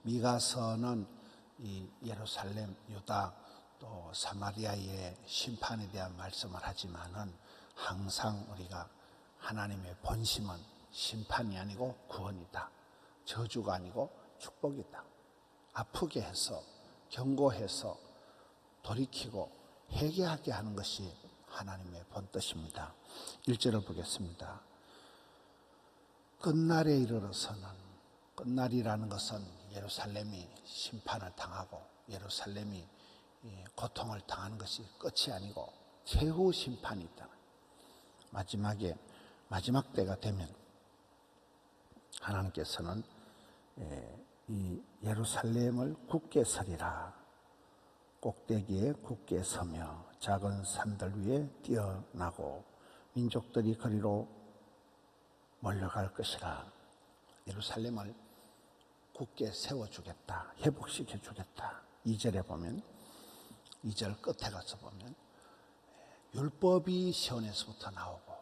미가서는 이 예루살렘, 유다 또 사마리아의 심판에 대한 말씀을 하지만은 항상 우리가 하나님의 본심은 심판이 아니고 구원이다. 저주가 아니고 축복이다. 아프게 해서 경고해서 돌이키고 회개하게 하는 것이 하나님의 본뜻입니다. 1절을 보겠습니다. 끝날에 이르러서는, 끝날이라는 것은 예루살렘이 심판을 당하고 예루살렘이 고통을 당하는 것이 끝이 아니고 최후 심판이 있다. 마지막 때가 되면 하나님께서는 이 예루살렘을 굳게 서리라. 꼭대기에 굳게 서며 작은 산들 위에 뛰어나고 민족들이 거리로 몰려갈 것이라. 예루살렘을 굳게 세워주겠다. 회복시켜주겠다. 2절에 보면, 2절 끝에 가서 보면 율법이 시온에서부터 나오고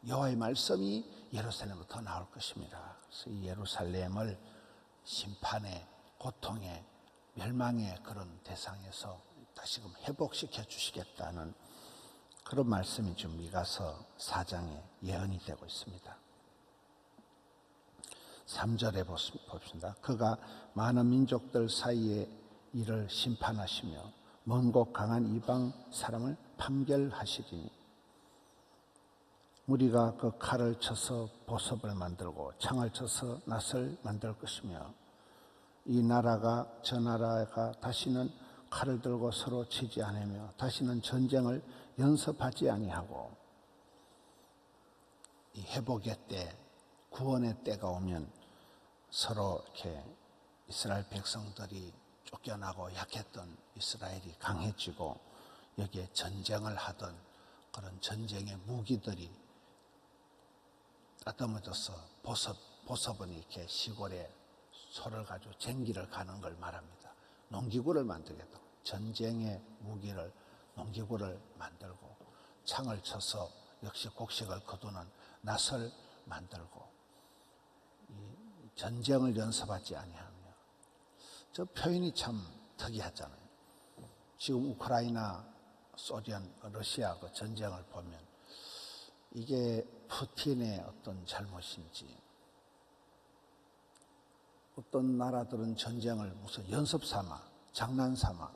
여호와의 말씀이 예루살렘부터 나올 것입니다. 그래서 이 예루살렘을 심판의 고통의 멸망의 그런 대상에서 다시금 회복시켜 주시겠다는 그런 말씀이 지금 미가서 4장에 예언이 되고 있습니다. 3절에 봅시다. 그가 많은 민족들 사이에 이를 심판하시며 먼 곳 강한 이방 사람을 판결하시리니 무리가 그 칼을 쳐서 보섭을 만들고 창을 쳐서 낫을 만들 것이며 이 나라가 저 나라가 다시는 칼을 들고 서로 치지 않으며 다시는 전쟁을 연습하지 아니하고 이 회복의 때, 구원의 때가 오면 서로 이렇게 이스라엘 백성들이 쫓겨나고 약했던 이스라엘이 강해지고 여기에 전쟁을 하던 그런 전쟁의 무기들이 따듬어져서 보섭은 이렇게 시골에 소를 가지고 쟁기를 가는 걸 말합니다. 농기구를 만들겠다고. 전쟁의 무기를, 농기구를 만들고 창을 쳐서 역시 곡식을 거두는 낫을 만들고 이 전쟁을 연습하지 아니하며. 저 표현이 참 특이하잖아요. 지금 우크라이나, 소련, 러시아 그 전쟁을 보면 이게 푸틴의 어떤 잘못인지, 어떤 나라들은 전쟁을 무슨 연습 삼아, 장난 삼아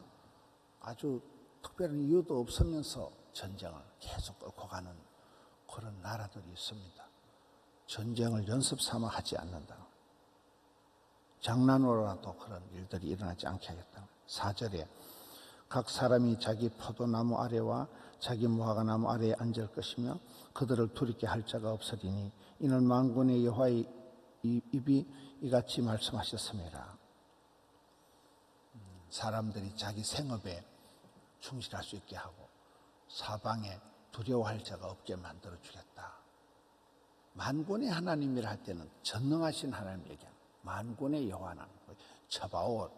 아주 특별한 이유도 없으면서 전쟁을 계속 끌고 가는 그런 나라들이 있습니다. 전쟁을 연습 삼아 하지 않는다. 장난으로라도 그런 일들이 일어나지 않게 하겠다. 4절에 각 사람이 자기 포도나무 아래와 자기 무화과나무 아래에 앉을 것이며 그들을 두렵게 할 자가 없으리니 이는 만군의 여호와의 입이 이같이 말씀하셨습니다. 사람들이 자기 생업에 충실할 수 있게 하고 사방에 두려워할 자가 없게 만들어 주겠다. 만군의 하나님이라 할 때는 전능하신 하나님 얘기합니다. 만군의 여호와는 츠바옷,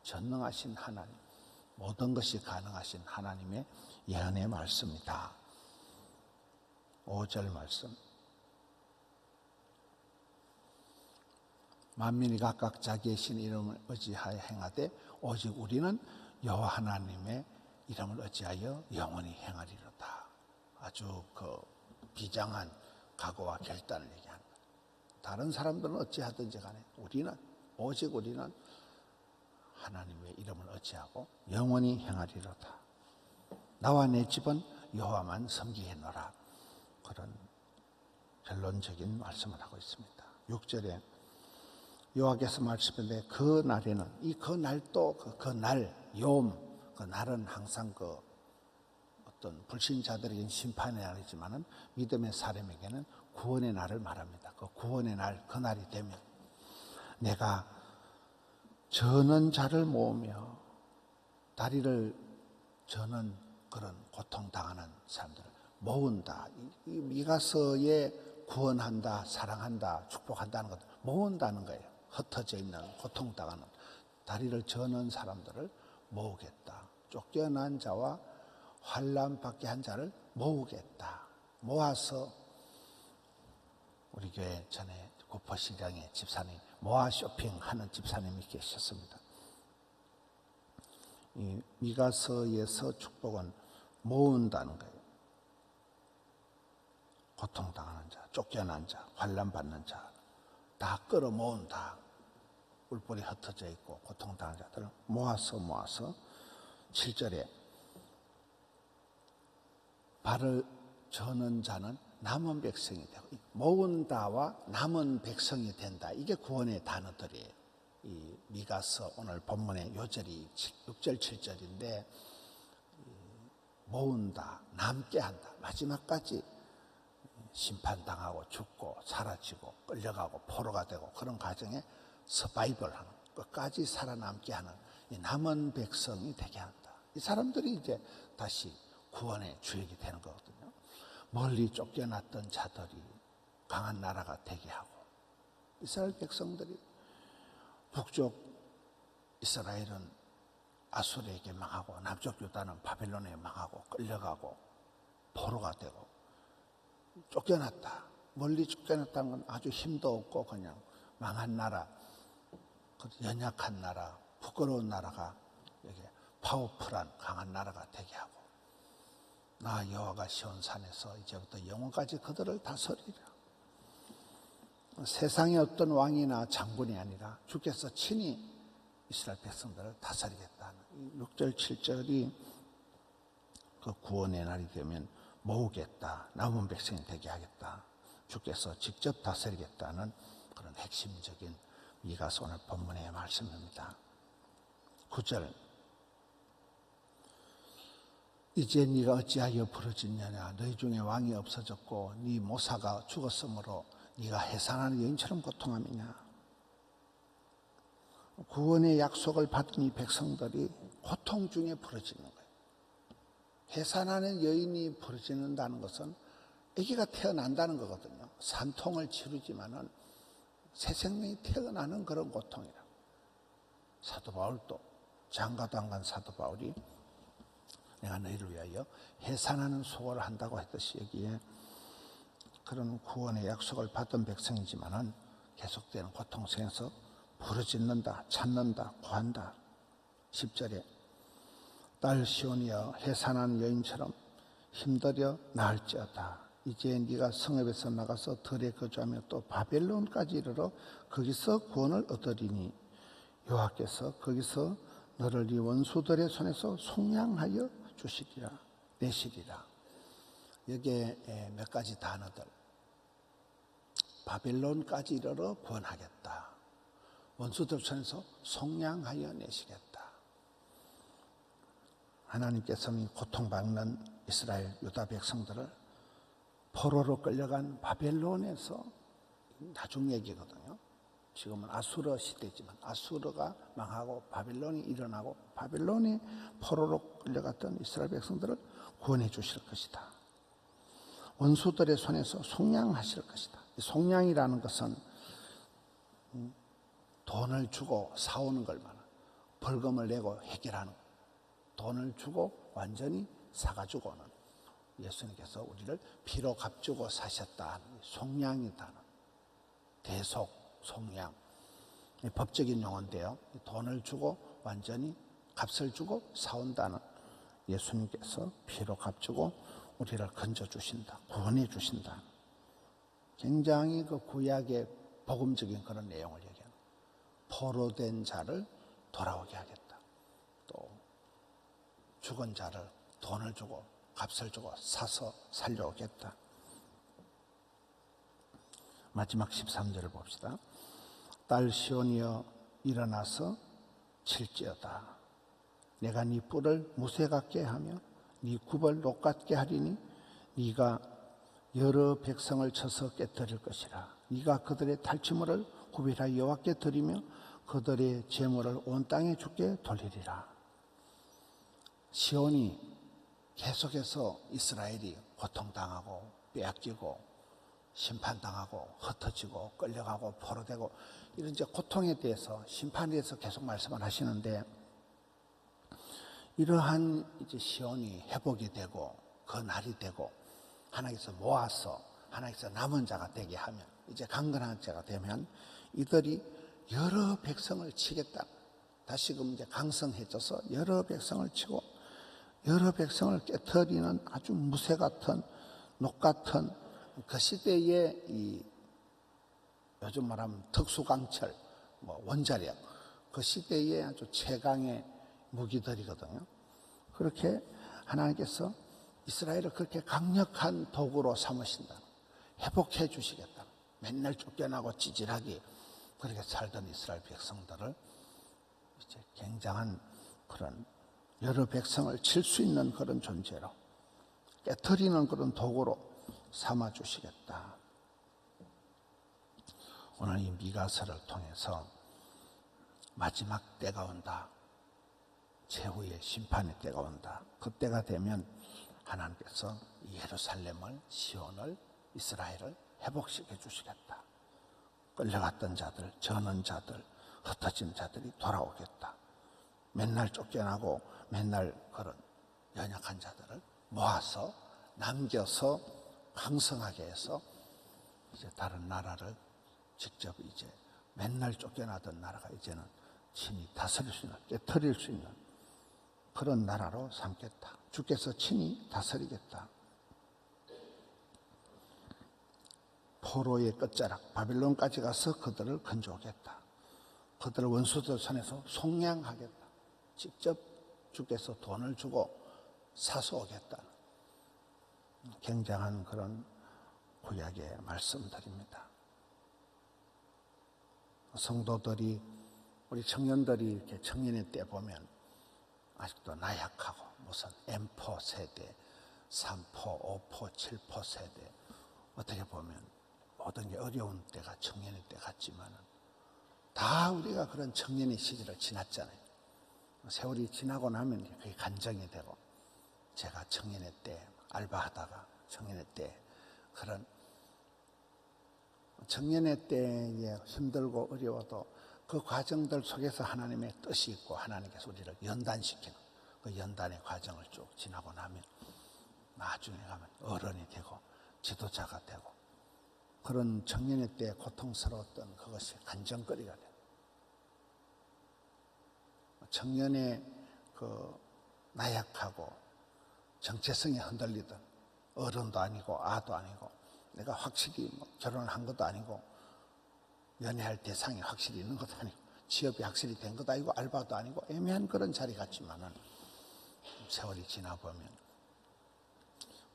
전능하신 하나님, 모든 것이 가능하신 하나님의 예언의 말씀이다. 5절 말씀. 만민이 각각 자기의 신 이름을 의지하여 행하되 오직 우리는 여호와 하나님의 이름을 의지하여 영원히 행하리로다. 아주 그 비장한 각오와 결단을 얘기합니다. 다른 사람들은 어찌하든지 간에 오직 우리는 하나님의 이름을 의지하고 영원히 행하리로다. 나와 내 집은 여호와만 섬기겠노라. 그런 결론적인 말씀을 하고 있습니다. 6절에 여호와께서 말씀하시되 그 날에는 이 그 날도 그 날, 욤, 그 날은 항상 그 어떤 불신자들에게는 심판의 날이지만은 믿음의 사람에게는 구원의 날을 말합니다. 그 구원의 날, 그 날이 되면 내가 저는 자를 모으며 다리를 저는 그런 고통당하는 사람들을 모은다. 이 미가서에 구원한다, 사랑한다, 축복한다는 것 모은다는 거예요. 흩어져 있는 고통당하는 다리를 저는 사람들을 모으겠다. 쫓겨난 자와 환난 받게 한 자를 모으겠다. 모아서 우리 교회 전에 구포시장의 집사님 모아 쇼핑하는 집사님이 계셨습니다. 이 미가서에서 축복은 모은다는 거예요. 고통당하는 자, 쫓겨난 자, 환난받는 자 다 끌어모은다. 뿔뿔이 흩어져 있고 고통당하는 자들을 모아서 7절에 발을 저는 자는 남은 백성이 되고, 모은다와 남은 백성이 된다. 이게 구원의 단어들이에요. 이 미가서 오늘 본문의 요절이 6절 7절인데 모은다, 남게 한다. 마지막까지 심판당하고 죽고 사라지고 끌려가고 포로가 되고 그런 과정에 서바이벌하는, 끝까지 살아남게 하는 이 남은 백성이 되게 한다. 이 사람들이 이제 다시 구원의 주역이 되는 거거든요. 멀리 쫓겨났던 자들이 강한 나라가 되게 하고, 이스라엘 백성들이 북쪽 이스라엘은 아수르에게 망하고 남쪽 유다는 바벨론에 망하고 끌려가고 포로가 되고 쫓겨났다. 멀리 쫓겨났다는 건 아주 힘도 없고 그냥 망한 나라, 연약한 나라, 부끄러운 나라가 이게 파워풀한 강한 나라가 되게 하고, 나 여호와가 시온산에서 이제부터 영원까지 그들을 다스리라. 세상의 어떤 왕이나 장군이 아니라 주께서 친히 이스라엘 백성들을 다스리겠다는 6절 7절이 그 구원의 날이 되면 모으겠다, 남은 백성이 되게 하겠다, 주께서 직접 다스리겠다는 그런 핵심적인 미가서 오늘 본문의 말씀입니다. 9절, 이제 네가 어찌하여 부르짖느냐. 너희 중에 왕이 없어졌고 네 모사가 죽었으므로 네가 해산하는 여인처럼 고통하느냐. 구원의 약속을 받은 이 백성들이 고통 중에 부르짖는 거예요. 해산하는 여인이 부르짖는다는 것은 아기가 태어난다는 거거든요. 산통을 치르지만은 새 생명이 태어나는 그런 고통이라. 사도 바울도, 장가도 안 간 사도 바울이 내가 너희를 위하여 해산하는 수고를 한다고 했듯이 여기에 그런 구원의 약속을 받은 백성이지만은 계속되는 고통 속에서 부르짖는다, 찾는다, 구한다. 10절에 딸 시온이여 해산한 여인처럼 힘들여 나을지어다. 이제 네가 성읍에서 나가서 들에 거주하며 또 바벨론까지 이르러 거기서 구원을 얻으리니 여호와께서 거기서 너를 네 원수들의 손에서 속량하여 주시리라, 내시리라. 여기에 몇 가지 단어들. 바벨론까지 이르러 구원하겠다. 원수들 손에서 속량하여 내시겠다. 하나님께서는 고통받는 이스라엘 유다 백성들을 포로로 끌려간 바벨론에서, 나중 얘기거든요. 지금은 아수르 시대지만 아수르가 망하고 바벨론이 일어나고 바벨론이 포로로 끌려갔던 이스라엘 백성들을 구원해 주실 것이다. 원수들의 손에서 속량하실 것이다. 속량이라는 것은 돈을 주고 사오는 걸 말하는, 벌금을 내고 해결하는, 돈을 주고 완전히 사가지고 오는, 예수님께서 우리를 피로 값주고 사셨다 하는 속량이다는, 대속, 속량, 법적인 용어인데요. 돈을 주고 완전히 값을 주고 사온다는, 예수님께서 피로 값주고 우리를 건져주신다, 구원해 주신다. 굉장히 그 구약의 복음적인 그런 내용을 얘기합니다. 포로된 자를 돌아오게 하겠다. 또 죽은 자를 돈을 주고 값을 주고 사서 살려오겠다. 마지막 13절을 봅시다. 딸 시온이여 일어나서 칠지어다. 내가 네 뿔을 무쇠 같게 하며 네 굽을 녹 같게 하리니 네가 여러 백성을 쳐서 깨뜨릴 것이라. 네가 그들의 탈취물을 구별하여 여호와께 드리며 그들의 재물을 온 땅에 주께 돌리리라. 시온이 계속해서 이스라엘이 고통당하고 빼앗기고 심판당하고 흩어지고 끌려가고 포로되고 이런 이제 고통에 대해서, 심판에 대해서 계속 말씀을 하시는데, 이러한 이제 시온이 회복이 되고 그 날이 되고 하나님께서 모아서 하나님께서 남은 자가 되게 하면, 이제 강건한 자가 되면 이들이 여러 백성을 치겠다. 다시금 이제 강성해져서 여러 백성을 치고 여러 백성을 깨트리는 아주 무쇠 같은 녹 같은 그 시대의 이 요즘 말하면 특수강철, 원자력, 그 시대의 아주 최강의 무기들이거든요. 그렇게 하나님께서 이스라엘을 그렇게 강력한 도구로 삼으신다. 회복해 주시겠다. 맨날 쫓겨나고 찌질하게 그렇게 살던 이스라엘 백성들을 이제 굉장한 그런 여러 백성을 칠 수 있는 그런 존재로 깨트리는 그런 도구로 삼아 주시겠다. 오늘 이 미가서를 통해서 마지막 때가 온다. 최후의 심판의 때가 온다. 그때가 되면 하나님께서 예루살렘을, 시온을, 이스라엘을 회복시켜 주시겠다. 끌려갔던 자들, 저는 자들, 흩어진 자들이 돌아오겠다. 맨날 쫓겨나고 맨날 그런 연약한 자들을 모아서 남겨서 강성하게 해서 이제 다른 나라를 직접 이제 맨날 쫓겨나던 나라가 이제는 친히 다스릴 수 있는, 깨트릴 수 있는 그런 나라로 삼겠다. 주께서 친히 다스리겠다. 포로의 끝자락 바빌론까지 가서 그들을 건져오겠다. 그들을 원수들 손에서 속량하겠다. 직접 주께서 돈을 주고 사서 오겠다. 굉장한 그런 구약의 말씀들입니다. 성도들이, 우리 청년들이 이렇게 청년의 때 보면 아직도 나약하고 무슨 M4 세대, 3포, 5포, 7포 세대, 어떻게 보면 모든 게 어려운 때가 청년의 때 같지만은 다 우리가 그런 청년의 시절을 지났잖아요. 세월이 지나고 나면 그게 간정이 되고, 제가 청년의 때 알바하다가 청년의 때 그런 청년의 때에 힘들고 어려워도 그 과정들 속에서 하나님의 뜻이 있고 하나님께서 우리를 연단시키는 그 연단의 과정을 쭉 지나고 나면 나중에 가면 어른이 되고 지도자가 되고 그런 청년의 때 고통스러웠던 그것이 간정거리가 돼요. 청년의 그 나약하고 정체성이 흔들리던 어른도 아니고 아도 아니고 내가 확실히 결혼을 한 것도 아니고 연애할 대상이 확실히 있는 것도 아니고 취업이 확실히 된 것도 아니고 알바도 아니고 애매한 그런 자리 같지만은 세월이 지나보면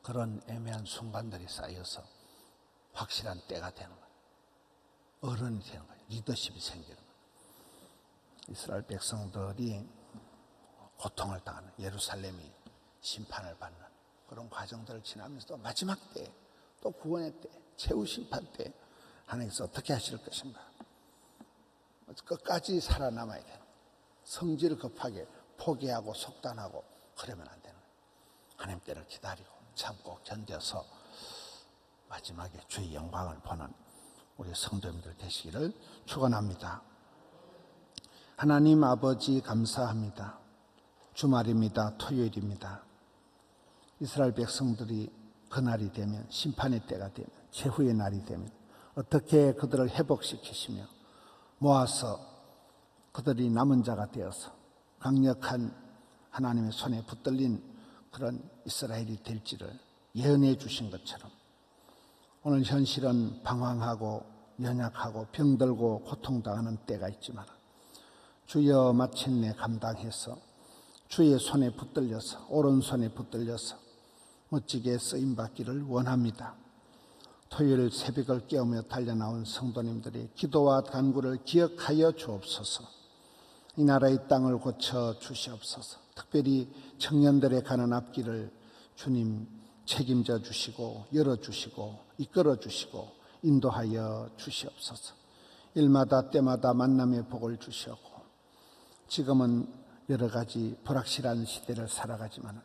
그런 애매한 순간들이 쌓여서 확실한 때가 되는 거예요. 어른이 되는 거예요. 리더십이 생기는 거예요. 이스라엘 백성들이 고통을 당하는, 예루살렘이 심판을 받는 그런 과정들을 지나면서 마지막 때, 또 구원의 때, 최후 심판 때 하나님께서 어떻게 하실 것인가. 끝까지 살아남아야 되는, 성질 급하게 포기하고 속단하고 그러면 안 되는 거예요. 하나님 때를 기다리고 참고 견뎌서 마지막에 주의 영광을 보는 우리 성도님들 되시기를 축원합니다. 하나님 아버지 감사합니다. 주말입니다. 토요일입니다. 이스라엘 백성들이 그날이 되면, 심판의 때가 되면, 최후의 날이 되면 어떻게 그들을 회복시키시며 모아서 그들이 남은 자가 되어서 강력한 하나님의 손에 붙들린 그런 이스라엘이 될지를 예언해 주신 것처럼 오늘 현실은 방황하고 연약하고 병들고 고통당하는 때가 있지만 주여 마침내 감당해서 주의 손에 붙들려서, 오른손에 붙들려서 멋지게 쓰임받기를 원합니다. 토요일 새벽을 깨우며 달려나온 성도님들의 기도와 간구를 기억하여 주옵소서. 이 나라의 땅을 고쳐 주시옵소서. 특별히 청년들의 가는 앞길을 주님 책임져 주시고 열어주시고 이끌어 주시고 인도하여 주시옵소서. 일마다 때마다 만남의 복을 주시옵고, 지금은 여러 가지 불확실한 시대를 살아가지만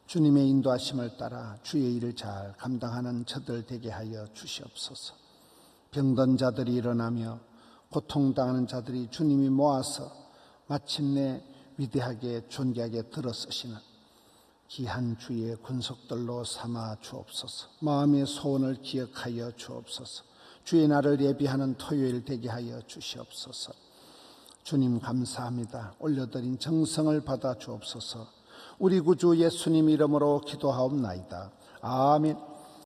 주님의 인도하심을 따라 주의 일을 잘 감당하는 저들 되게 하여 주시옵소서. 병든 자들이 일어나며 고통당하는 자들이 주님이 모아서 마침내 위대하게 존귀하게 들어서시는 귀한 주의 군속들로 삼아 주옵소서. 마음의 소원을 기억하여 주옵소서. 주의 날을 예비하는 토요일 되게 하여 주시옵소서. 주님 감사합니다. 올려드린 정성을 받아 주옵소서. 우리 구주 예수님 이름으로 기도하옵나이다. 아멘.